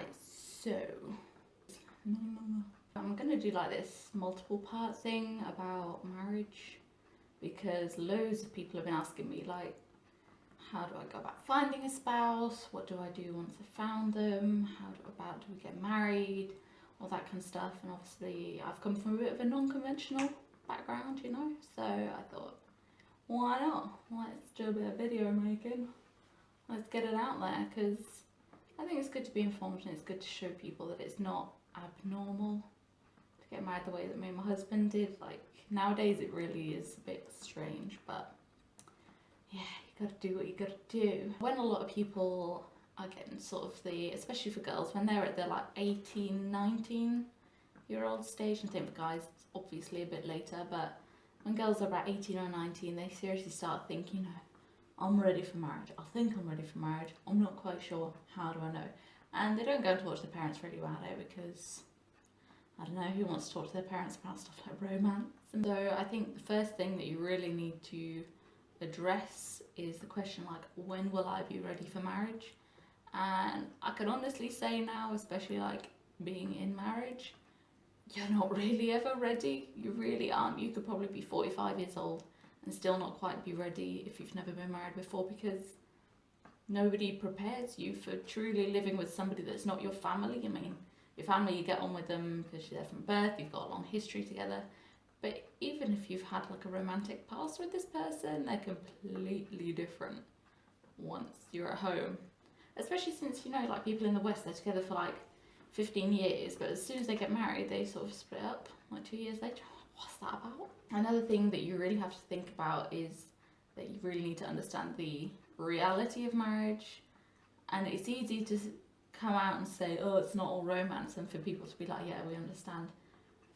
Right, so I'm gonna do like this multiple part thing about marriage because loads of people have been asking me like, how do I go about finding a spouse? What do I do once I found them? Do we get married? All that kind of stuff. And obviously I've come from a bit of a non-conventional background, you know, so I thought, why not? Let's do a bit of video making. Let's get it out there because I think it's good to be informed and it's good to show people that it's not abnormal to get married the way that me and my husband did. Like nowadays it really is a bit strange, but yeah, you gotta do what you gotta do. When a lot of people are getting sort of especially for girls, when they're at the like 18, 19-year-old stage, and I think for guys it's obviously a bit later, but when girls are about 18 or 19, they seriously start thinking, you know, I'm ready for marriage. I think I'm ready for marriage. I'm not quite sure. How do I know? And they don't go and talk to their parents really about it because, I don't know, who wants to talk to their parents about stuff like romance? And so I think the first thing that you really need to address is the question like, when will I be ready for marriage? And I can honestly say now, especially like being in marriage, you're not really ever ready. You really aren't. You could probably be 45 years old and still not quite be ready if you've never been married before, because nobody prepares you for truly living with somebody that's not your family. I mean, your family, you get on with them because you're there from birth, you've got a long history together, but even if you've had like a romantic past with this person, they're completely different once you're at home. Especially since, you know, like people in the West, they're together for like 15 years, but as soon as they get married, they sort of split up like 2 years later. What's that about? Another thing that you really have to think about is that you really need to understand the reality of marriage. And it's easy to come out and say, oh, it's not all romance, and for people to be like, yeah, we understand.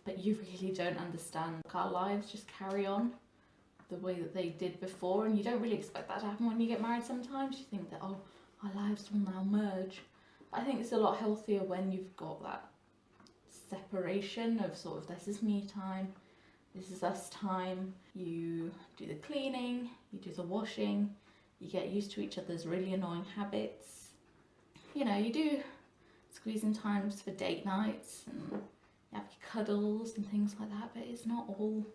But you really don't understand. Our lives just carry on the way that they did before, and you don't really expect that to happen when you get married sometimes. You think that, oh, our lives will now merge. But I think it's a lot healthier when you've got that separation of sort of, this is me time, this is us time. You do the cleaning, you do the washing, you get used to each other's really annoying habits. You know, you do squeezing times for date nights and you have your cuddles and things like that, but it's not all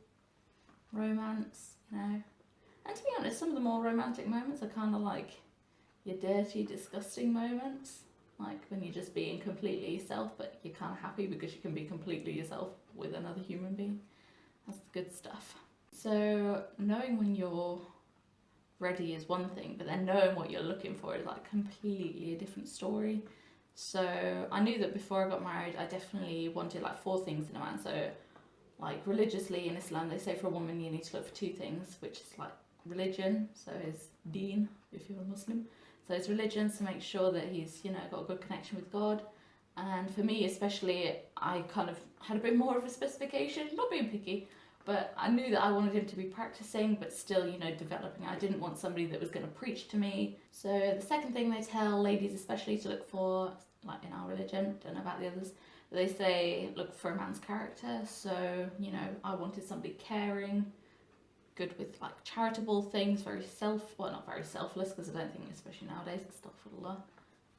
romance, you know. And to be honest, some of the more romantic moments are kind of like your dirty, disgusting moments. Like when you're just being completely yourself, but you're kind of happy because you can be completely yourself with another human being. That's the good stuff. So knowing when you're ready is one thing, but then knowing what you're looking for is like completely a different story. So I knew that before I got married, I definitely wanted like 4 things in a man. So like religiously in Islam, they say for a woman you need to look for 2 things, which is like religion, so his deen, if you're a Muslim. So his religion, to make sure that he's, you know, got a good connection with God. And for me especially, I kind of had a bit more of a specification, not being picky, but I knew that I wanted him to be practicing but still, you know, developing. I didn't want somebody that was going to preach to me. So the second thing they tell ladies especially to look for, like in our religion, don't know about the others, but they say look for a man's character. So, you know, I wanted somebody caring, good with like charitable things, not very selfless, because I don't think, especially nowadays, astaghfirullah,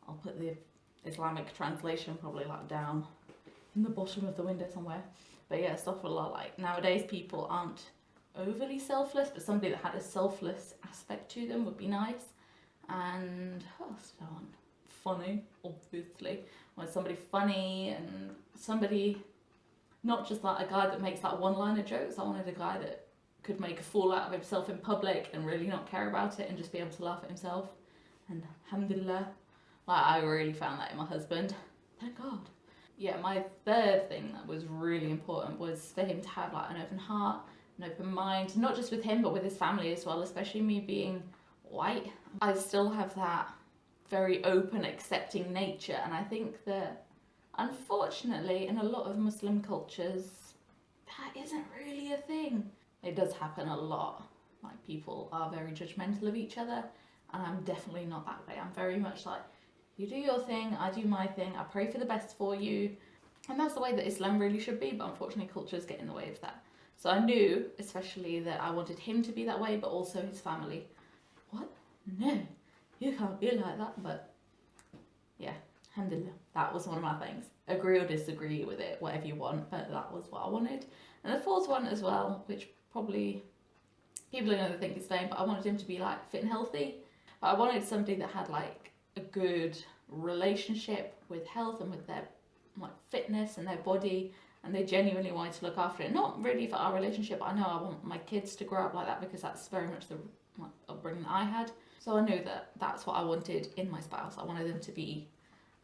I'll put the Islamic translation probably like down in the bottom of the window somewhere. But yeah, astaghfirullah, like nowadays people aren't overly selfless, but somebody that had a selfless aspect to them would be nice. And what else do I want? Funny, obviously. I want somebody funny and somebody, not just like a guy that makes like one-liner jokes. I wanted a guy that could make a fool out of himself in public and really not care about it and just be able to laugh at himself. And alhamdulillah, like I really found that in my husband. Thank God. Yeah, my third thing that was really important was for him to have like an open heart, an open mind, not just with him but with his family as well, especially me being white. I still have that very open, accepting nature, and I think that unfortunately in a lot of Muslim cultures that isn't really a thing. It does happen a lot. Like people are very judgmental of each other, and I'm definitely not that way. I'm very much like, you do your thing, I do my thing, I pray for the best for you. And that's the way that Islam really should be, but unfortunately cultures get in the way of that. So I knew, especially, that I wanted him to be that way, but also his family. What? No, you can't be like that, but yeah, Alhamdulillah. That was one of my things. Agree or disagree with it, whatever you want, but that was what I wanted. And the fourth one as well, which probably people are going to think is lame, but I wanted him to be like fit and healthy. But I wanted somebody that had like a good relationship with health and with their like fitness and their body, and they genuinely wanted to look after it. Not really for our relationship. I know I want my kids to grow up like that because that's very much the like, upbringing that I had. So I knew that that's what I wanted in my spouse. I wanted them to be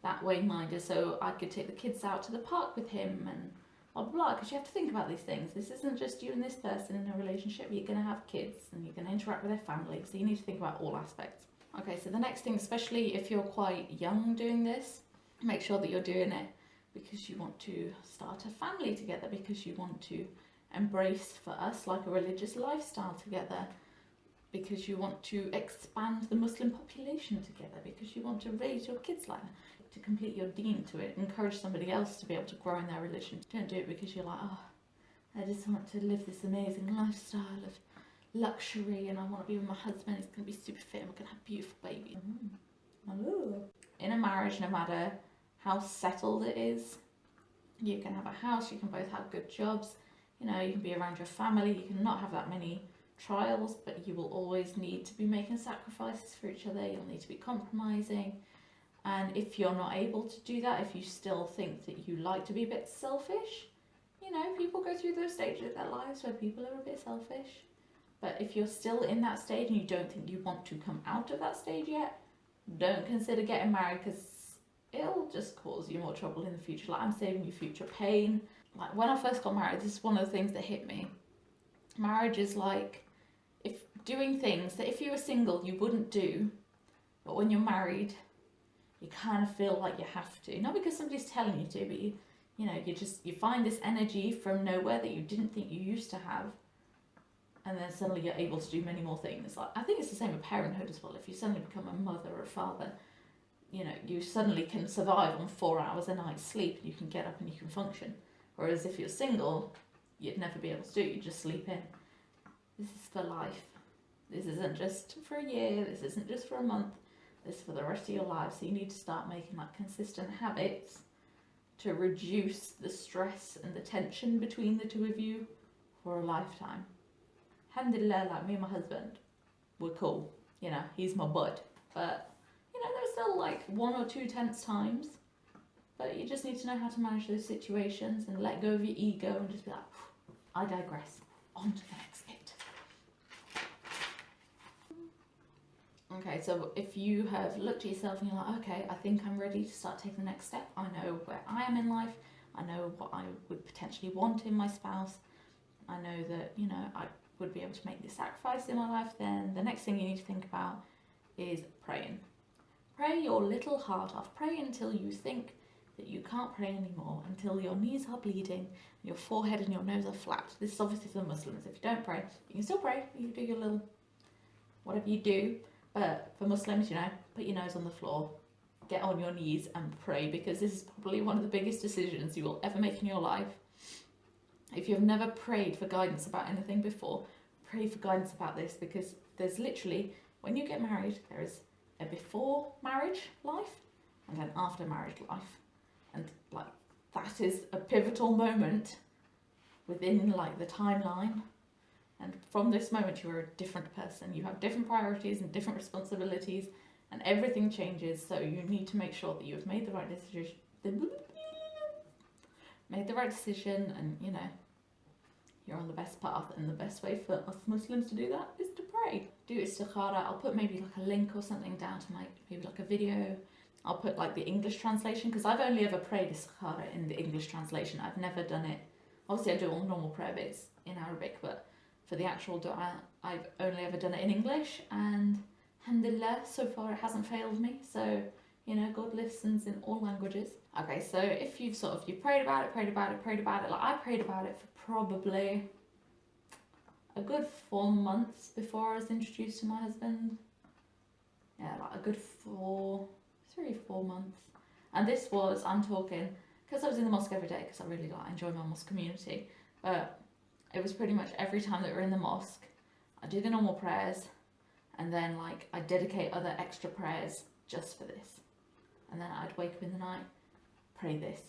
that way minded, so I could take the kids out to the park with him and blah blah blah. Because you have to think about these things. This isn't just you and this person in a relationship. You're going to have kids and you're going to interact with their family, so you need to think about all aspects. Okay, so the next thing, especially if you're quite young doing this, make sure that you're doing it because you want to start a family together, because you want to embrace, for us, like a religious lifestyle together, because you want to expand the Muslim population together, because you want to raise your kids like that, to complete your deen, to encourage somebody else to be able to grow in their religion. Don't do it because you're like, oh, I just want to live this amazing lifestyle of luxury and I want to be with my husband, he's going to be super fit and we're going to have beautiful babies. In a marriage, no matter how settled it is, you can have a house, you can both have good jobs, you know, you can be around your family, you can not have that many trials, but you will always need to be making sacrifices for each other, you'll need to be compromising. And if you're not able to do that, if you still think that you like to be a bit selfish, you know, people go through those stages of their lives where people are a bit selfish. But if you're still in that stage and you don't think you want to come out of that stage yet, don't consider getting married because it'll just cause you more trouble in the future. Like, I'm saving you future pain. Like, when I first got married, this is one of the things that hit me. Marriage is like if doing things that if you were single you wouldn't do, but when you're married you kind of feel like you have to. Not because somebody's telling you to, but you know, you find this energy from nowhere that you didn't think you used to have. And then suddenly you're able to do many more things. Like, I think it's the same with parenthood as well. If you suddenly become a mother or a father, you know, you suddenly can survive on 4 hours a night's sleep and you can get up and you can function. Whereas if you're single, you'd never be able to do it, you just sleep in. This is for life. This isn't just for a year, this isn't just for a month, this is for the rest of your life. So you need to start making like consistent habits to reduce the stress and the tension between the two of you for a lifetime. Alhamdulillah, like me and my husband, we're cool. You know, he's my bud. But, you know, there's still like 1 or 2 tense times. But you just need to know how to manage those situations and let go of your ego and just be like, I digress. On to the next bit. Okay, so if you have looked at yourself and you're like, okay, I think I'm ready to start taking the next step. I know where I am in life. I know what I would potentially want in my spouse. I know that, you know, I would be able to make this sacrifice in my life. Then the next thing you need to think about is praying. Pray your little heart off. Pray until you think that you can't pray anymore, until your knees are bleeding, your forehead and your nose are flat. This is obviously for the Muslims. If you don't pray, you can still pray. You do your little whatever you do. But for Muslims, you know, put your nose on the floor, get on your knees and pray, because this is probably one of the biggest decisions you will ever make in your life. If you've never prayed for guidance about anything before, pray for guidance about this, because there's literally, when you get married, there is a before marriage life and an after marriage life. And like, that is a pivotal moment within like the timeline. And from this moment, you are a different person. You have different priorities and different responsibilities, and everything changes. So you need to make sure that you have made the right decision. And you know, you're on the best path. And the best way for us Muslims to do that is to pray. Do Istakhara. I'll put maybe like a link or something down to maybe like a video. I'll put like the English translation, because I've only ever prayed Istakhara in the English translation. I've never done it. Obviously, I do all normal prayer bits in Arabic, but for the actual dua, I've only ever done it in English, and alhamdulillah, so far it hasn't failed me. So, you know, God listens in all languages. Okay, so if you've prayed about it, like I prayed about it for probably a good 4 months before I was introduced to my husband. Yeah, like a good 3-4 months. And this was, I'm talking, because I was in the mosque every day, because I really enjoy my mosque community, but it was pretty much every time that we're in the mosque, I do the normal prayers, and then like I dedicate other extra prayers just for this. and then I'd wake up in the night, pray this,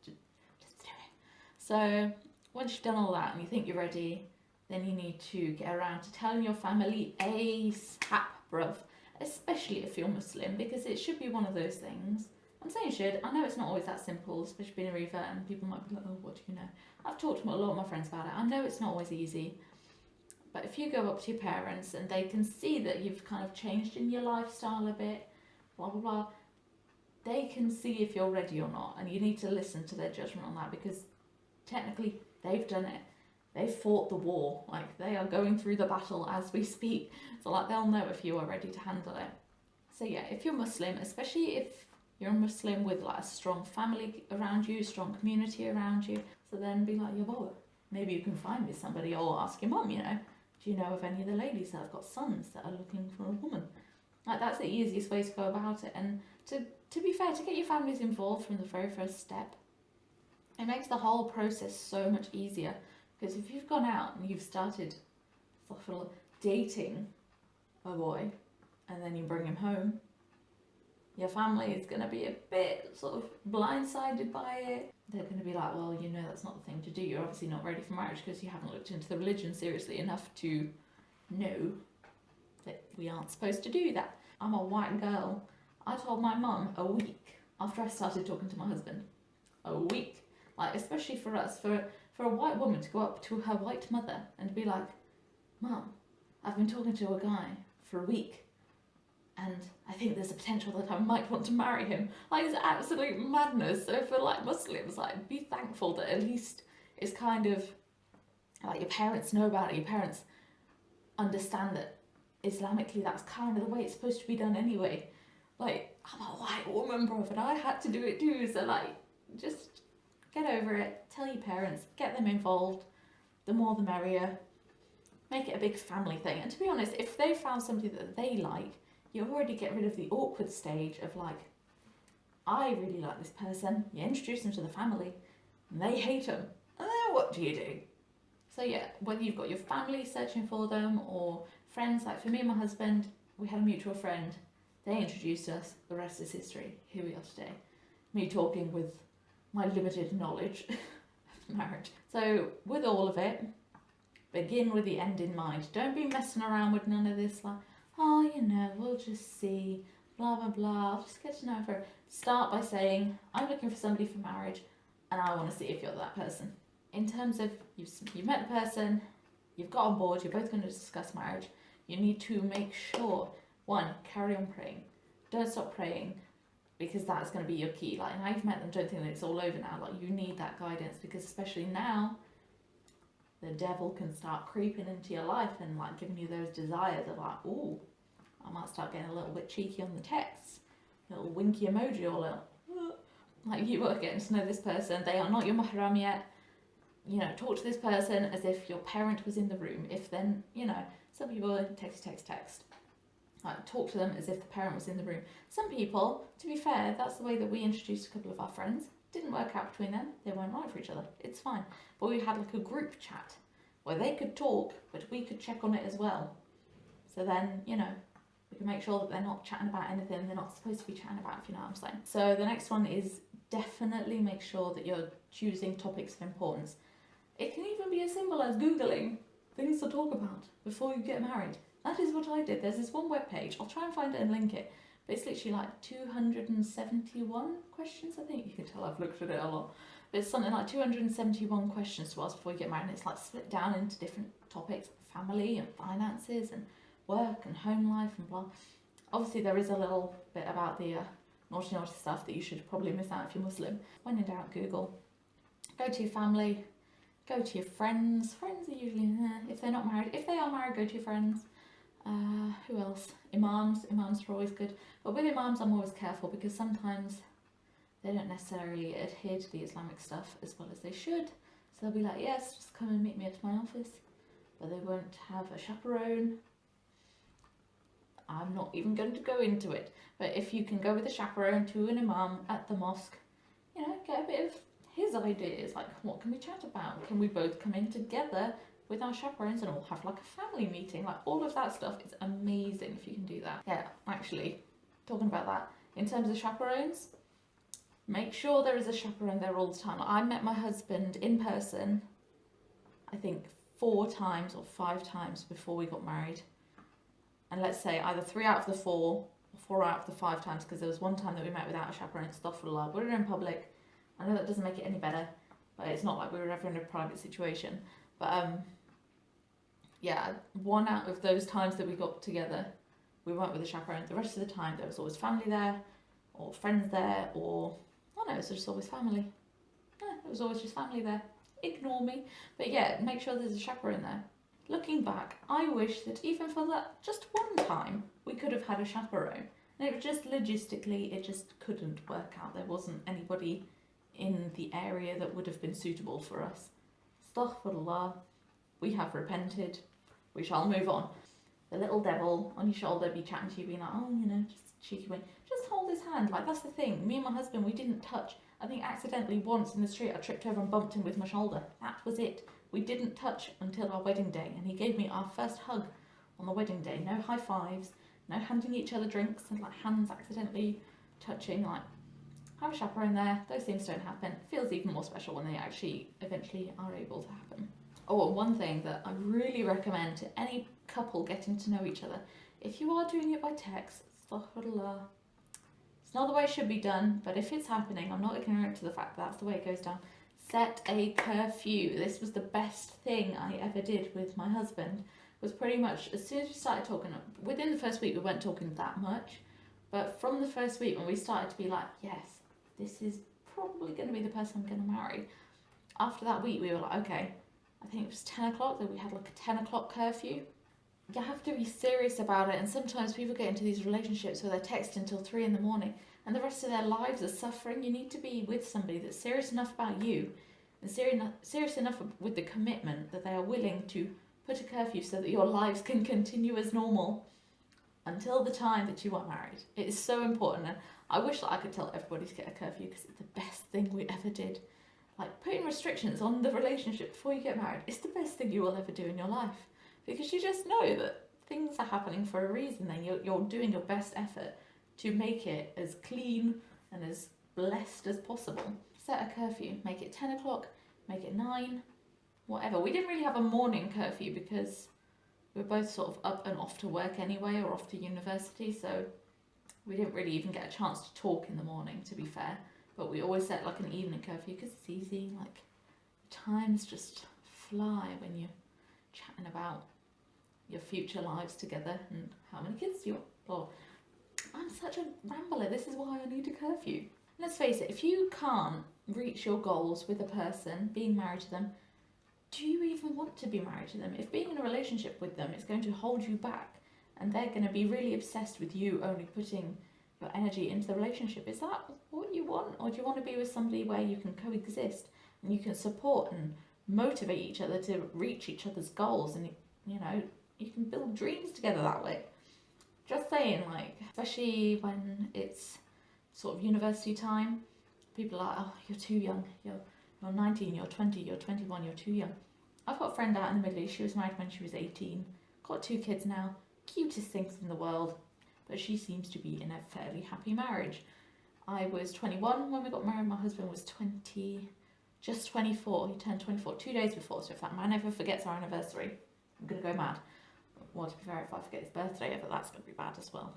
just do it. So once you've done all that and you think you're ready, then you need to get around to telling your family ASAP, bruv. Especially if you're Muslim, because it should be one of those things. I'm saying should. I know it's not always that simple, especially being a revert, and people might be like, oh, what do you know? I've talked to a lot of my friends about it. I know it's not always easy, but if you go up to your parents and they can see that you've kind of changed in your lifestyle a bit, blah, blah, blah, they can see if you're ready or not, and you need to listen to their judgment on that, because technically they've done it. They've fought the war, like they are going through the battle as we speak, so like they'll know if you are ready to handle it. So yeah, if you're Muslim, especially if you're a Muslim with like a strong family around you, strong community around you, so then be like, yeah, well, maybe you can find me somebody, or ask your mum, you know, do you know of any of the ladies that have got sons that are looking for a woman? Like that's the easiest way to go about it, and to be fair, to get your families involved from the very first step, it makes the whole process so much easier. Because if you've gone out and you've started sort of dating a boy and then you bring him home, your family is going to be a bit sort of blindsided by it. They're going to be like, well, you know, that's not the thing to do. You're obviously not ready for marriage because you haven't looked into the religion seriously enough to know that we aren't supposed to do that. I'm a white girl. I told my mum a week after I started talking to my husband. A week. Like, especially for us, for a white woman to go up to her white mother and be like, Mum, I've been talking to a guy for a week and I think there's a potential that I might want to marry him. Like, it's absolute madness. So for like Muslims, like, be thankful that at least it's kind of like your parents know about it, your parents understand that Islamically that's kind of the way it's supposed to be done anyway. Like, I'm a white woman, bro, and I had to do it too, so like, just get over it, tell your parents, get them involved, the more the merrier, make it a big family thing. And to be honest, if they found somebody that they like, you already get rid of the awkward stage of like, I really like this person, you introduce them to the family, and they hate them, and then what do you do? So yeah, whether you've got your family searching for them, or friends, like for me and my husband, we had a mutual friend, they introduced us, the rest is history, here we are today. Me talking with my limited knowledge of marriage. So with all of it, begin with the end in mind. Don't be messing around with none of this like, oh, you know, we'll just see, blah, blah, blah, I'll just get to know her. Start by saying, I'm looking for somebody for marriage and I want to see if you're that person. In terms of, you've met the person, you've got on board, you're both going to discuss marriage, you need to make sure, one, carry on praying. Don't stop praying, because that's going to be your key. Like, now you've met them, don't think that it's all over now. Like, you need that guidance, because especially now, the devil can start creeping into your life and like giving you those desires of like, ooh, I might start getting a little bit cheeky on the text, a little winky emoji, or a little, like, you are getting to know this person, they are not your mahram yet. You know, talk to this person as if your parent was in the room. If then, you know, some people text. Like, talk to them as if the parent was in the room. Some people, to be fair, that's the way that we introduced a couple of our friends. Didn't work out between them. They weren't right for each other. It's fine. But we had like a group chat where they could talk, but we could check on it as well. So then, you know, we can make sure that they're not chatting about anything they're not supposed to be chatting about, if you know what I'm saying. So the next one is definitely make sure that you're choosing topics of importance. It can even be as simple as Googling things to talk about before you get married. That is what I did. There's this one webpage, I'll try and find it and link it, but it's literally like 271 questions, I think. You can tell I've looked at it a lot. But it's something like 271 questions to ask before you get married, and it's like split down into different topics, family and finances and work and home life and blah. Obviously there is a little bit about the naughty stuff that you should probably miss out if you're Muslim. When in doubt, Google. Go to your family, go to your friends. Friends are usually, if they're not married. If they are married, go to your friends. Who else? Imams are always good. But with imams, I'm always careful, because sometimes they don't necessarily adhere to the Islamic stuff as well as they should. So they'll be like, yes, just come and meet me at my office. But they won't have a chaperone. I'm not even going to go into it. But if you can go with a chaperone to an imam at the mosque, you know, get a bit of his ideas. Like, what can we chat about? Can we both come in together with our chaperones and all have like a family meeting? Like, all of that stuff is amazing if you can do that. Yeah, actually, talking about that, In terms of chaperones, make sure there is a chaperone there all the time. I met my husband in person, I think 4 times or 5 times before we got married. And let's say either 3 out of the 4 or 4 out of the 5 times, because there was one time that we met without a chaperone, astaghfirullah. We were in public. I know that doesn't make it any better, but it's not like we were ever in a private situation. But yeah, 1 out of those times that we got together, we went with a chaperone. The rest of the time, there was always family there, or friends there, or I don't know, it was just always family. Yeah, it was always just family there. Ignore me. But yeah, make sure there's a chaperone there. Looking back, I wish that even for that just one time, we could have had a chaperone. And it was just logistically, it just couldn't work out. There wasn't anybody in the area that would have been suitable for us. Astaghfirullah, we have repented. We shall move on. The little devil on your shoulder be chatting to you, being like, oh, you know, just cheeky wink. Just hold his hand. Like, that's the thing. Me and my husband, we didn't touch. I think accidentally once in the street I tripped over and bumped him with my shoulder. That was it. We didn't touch until our wedding day, and he gave me our first hug on the wedding day. No high fives, no handing each other drinks and like hands accidentally touching. Like, have a chaperone there. Those things don't happen. It feels even more special when they actually eventually are able to happen. Oh, and one thing that I really recommend to any couple getting to know each other, if you are doing it by text, astaghfirullah, it's not the way it should be done, but if it's happening, I'm not ignorant to the fact that that's the way it goes down. Set a curfew. This was the best thing I ever did with my husband. Was pretty much as soon as we started talking, within the first week we weren't talking that much, but from the first week when we started to be like, yes, this is probably going to be the person I'm going to marry. After that week we were like, okay, I think it was 10 o'clock that we had like a 10 o'clock curfew. You have to be serious about it, and sometimes people get into these relationships where they're texting until 3 in the morning and the rest of their lives are suffering. You need to be with somebody that's serious enough about you and serious enough with the commitment that they are willing to put a curfew so that your lives can continue as normal until the time that you are married. It is so important, and I wish that I could tell everybody to get a curfew because it's the best thing we ever did. Like, putting restrictions on the relationship before you get married is the best thing you will ever do in your life, because you just know that things are happening for a reason, and you're doing your best effort to make it as clean and as blessed as possible. Set a curfew, make it 10 o'clock, make it 9, whatever. We didn't really have a morning curfew because we were both sort of up and off to work anyway, or off to university, so we didn't really even get a chance to talk in the morning, to be fair. But we always set like an evening curfew because it's easy. Like, times just fly when you're chatting about your future lives together and how many kids you want. Oh, I'm such a rambler. This is why I need a curfew. Let's face it, if you can't reach your goals with a person, being married to them, do you even want to be married to them? If being in a relationship with them is going to hold you back and they're going to be really obsessed with you only putting your energy into the relationship, is that what you want? Or do you want to be with somebody where you can coexist and you can support and motivate each other to reach each other's goals, and you know, you can build dreams together that way? Just saying, like, especially when it's sort of university time, people are like, oh, you're too young, you're 19, you're 20, you're 21, you're too young. I've got a friend out in the Middle East, she was married when she was 18, got 2 kids now, cutest things in the world, but she seems to be in a fairly happy marriage. I was 21 when we got married, my husband was 24, he turned 24 2 days before, so if that man ever forgets our anniversary, I'm going to go mad. Well, to be fair, if I forget his birthday ever, that's going to be bad as well.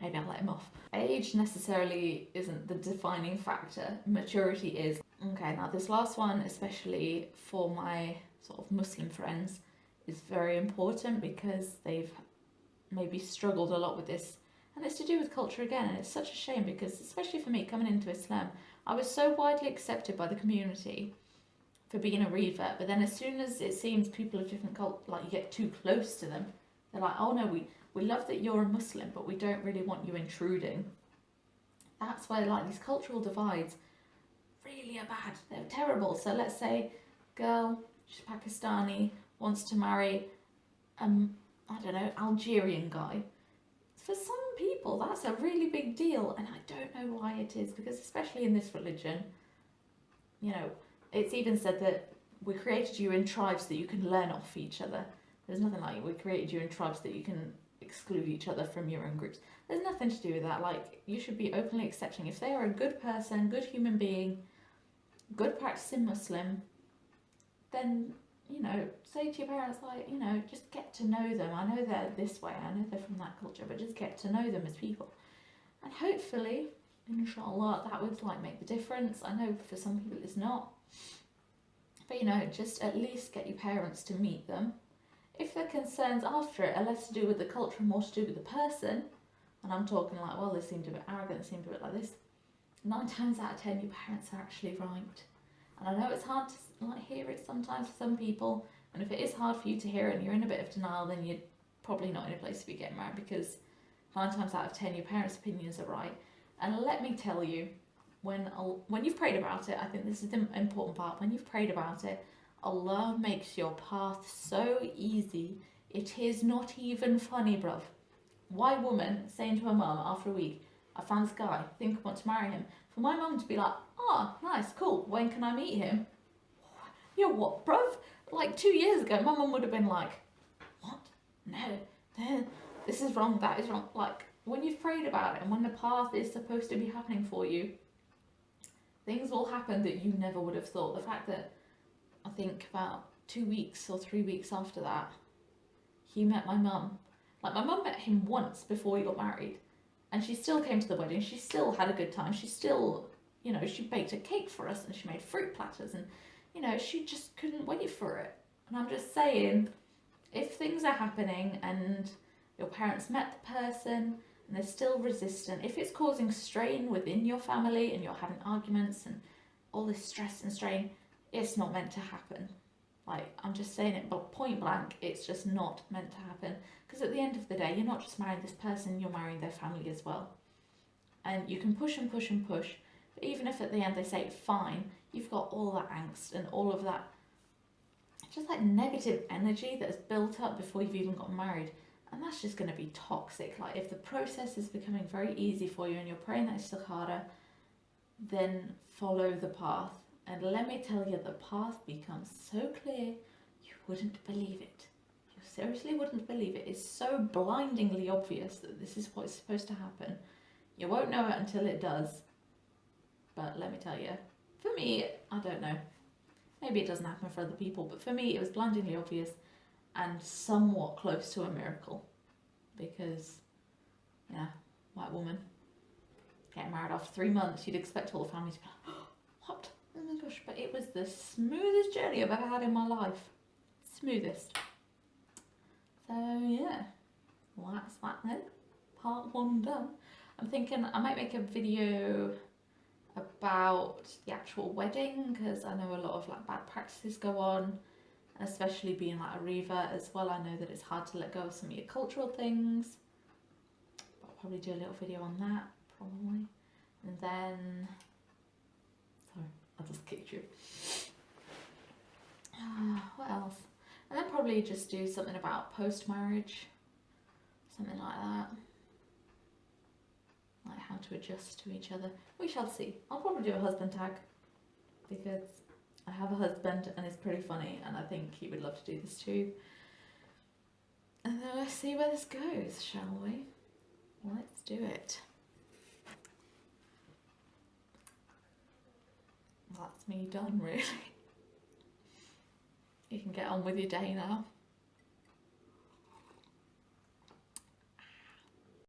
Maybe I'll let him off. Age necessarily isn't the defining factor, maturity is. Okay, now this last one, especially for my sort of Muslim friends, is very important because they've maybe struggled a lot with this, and it's to do with culture again, and it's such a shame because, especially for me, coming into Islam, I was so widely accepted by the community for being a revert, but then as soon as it seems people of different culture, like, you get too close to them, they're like, oh no, we love that you're a Muslim, but we don't really want you intruding. That's where, like, these cultural divides really are bad. They're terrible. So let's say girl, she's Pakistani, wants to marry I don't know, Algerian guy. For some people that's a really big deal, and I don't know why it is, because especially in this religion, you know, it's even said that we created you in tribes that you can learn off each other. There's nothing like we created you in tribes that you can exclude each other from your own groups. There's nothing to do with that. Like, you should be openly accepting. If they are a good person, good human being, good practicing Muslim, then, you know, say to your parents, like, you know, just get to know them. I know they're this way, I know they're from that culture, but just get to know them as people. And hopefully, inshallah, that would like make the difference. I know for some people it's not. But, you know, just at least get your parents to meet them. If their concerns after it are less to do with the culture and more to do with the person, and I'm talking like, well, they seemed a bit arrogant, they seemed a bit like this, 9 times out of 10 your parents are actually right. And I know it's hard to like hear it sometimes for some people, and if it is hard for you to hear it and you're in a bit of denial, then you're probably not in a place to be getting married, because 9 times out of 10 your parents' opinions are right. And let me tell you, when you've prayed about it, I think this is the important part, when you've prayed about it, Allah makes your path so easy, it is not even funny, bruv. White woman saying to her mum after a week, I found this guy, think I want to marry him. For my mum to be like, oh, nice, cool, when can I meet him? You're what, bruv? Like 2 years ago, my mum would have been like, what? No, this is wrong, that is wrong. Like, when you've prayed about it and when the path is supposed to be happening for you, things will happen that you never would have thought. The fact that I think about 2 weeks or 3 weeks after that, he met my mum. Like, my mum met him once before we got married, and she still came to the wedding. She still had a good time. She still, you know, she baked a cake for us and she made fruit platters, and, you know, she just couldn't wait for it. And I'm just saying, if things are happening and your parents met the person and they're still resistant, if it's causing strain within your family and you're having arguments and all this stress and strain, it's not meant to happen. Like, I'm just saying it, but point blank, it's just not meant to happen. Because at the end of the day, you're not just marrying this person, you're marrying their family as well. And you can push and push and push, but even if at the end they say fine, you've got all that angst and all of that, just like negative energy that has built up before you've even got married. And that's just going to be toxic. Like, if the process is becoming very easy for you and you're praying that Istakhara, then follow the path. And let me tell you, the path becomes so clear, you wouldn't believe it. You seriously wouldn't believe it. It's so blindingly obvious that this is what's supposed to happen. You won't know it until it does. But let me tell you, for me, I don't know. Maybe it doesn't happen for other people, but for me, it was blindingly obvious and somewhat close to a miracle. Because, yeah, white woman, getting married after 3 months, you'd expect all the family to be like, oh, what? Oh my gosh, but it was the smoothest journey I've ever had in my life. Smoothest. So yeah, well, that's that then. Part 1 done. I'm thinking I might make a video about the actual wedding, because I know a lot of like bad practices go on, and especially being like a Reva as well, I know that it's hard to let go of some of your cultural things. But I'll probably do a little video on that, probably. And then, sorry, I just kicked you. What else? And then probably just do something about post-marriage, something like that. Like how to adjust to each other. We shall see. I'll probably do a husband tag, because I have a husband and it's pretty funny and I think he would love to do this too. And then let's see where this goes, shall we? Let's do it. That's me done, really. You can get on with your day now.